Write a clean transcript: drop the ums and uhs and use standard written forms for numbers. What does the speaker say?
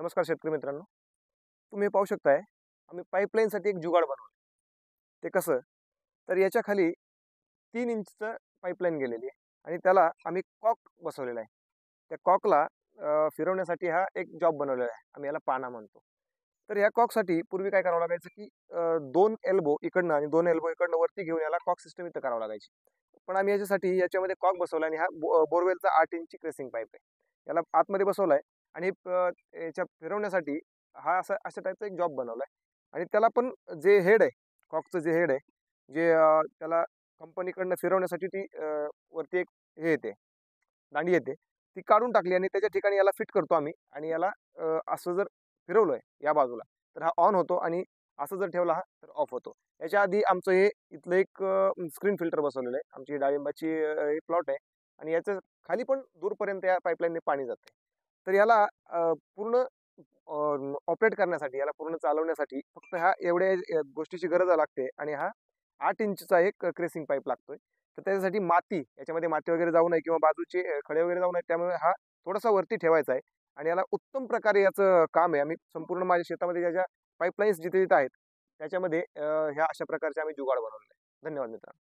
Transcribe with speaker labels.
Speaker 1: नमस्कार शेतकरी मित्रांनो. तुम्ही पाहू शकताय आम्ही पाईपलाईनसाठी एक जुगाड बनवलं. ते कसं? तर याच्या खाली 3 इंचचं पाईपलाईन गेलेली आहे आणि त्याला आम्ही कॉक बसवलेला आहे. त्या कॉकला फिरवण्यासाठी हा एक जॉब बनवलेला आहे. आम्ही याला पाना म्हणतो. तर या कॉकसाठी पूर्वी काय करावं लागायचं, की 2 एल्बो इकडनं आणि 2 एल्बो इकडनं वरती घेऊन याला कॉक सिस्टम इथं करावं लागायची. पण आम्ही याच्यासाठी याच्यामध्ये कॉक बसवला आणि हा बोरवेलचा 8 इंची क्रेसिंग पाईप आहे. याला आतमध्ये बसवलाय आणि याच्या फिरवण्यासाठी हा अशा टाईपचा एक जॉब बनवलाय आणि त्याला पण जे हेड आहे, कॉकचं जे हेड आहे, जे त्याला कंपनीकडनं फिरवण्यासाठी ती वरती एक हे येते, दांडी येते, ती काढून टाकली आणि त्याच्या ठिकाणी याला फिट करतो आम्ही आणि याला असं जर फिरवलंय या बाजूला तर हा ऑन होतो आणि असं जर ठेवला हा तर ऑफ होतो. याच्या आधी आमचं हे इथलं एक स्क्रीन फिल्टर बसवलेलं आहे. आमची डाळिंबाची प्लॉट आहे आणि याच्या खाली पण दूरपर्यंत या पाईपलाईनने पाणी जातंय. तर याला पूर्ण ऑपरेट करण्यासाठी, याला पूर्ण चालवण्यासाठी फक्त ह्या एवढ्या गोष्टीची गरज लागते आणि हा 8 इंचचा एक क्रेसिंग पाईप लागतोय. तर त्याच्यासाठी माती, याच्यामध्ये माती वगैरे जाऊ नये किंवा बाजूचे खडे वगैरे जाऊ नये, त्यामुळे हा थोडासा वरती ठेवायचा आहे आणि याला उत्तम प्रकारे याचं काम आहे. आम्ही संपूर्ण माझ्या शेतामध्ये ज्या पाईपलाईन्स जिथे-जिथे आहेत, त्याच्यामध्ये ह्या अशा प्रकारचे आम्ही जुगाड बनवलेले आहे. धन्यवाद मित्रांनो.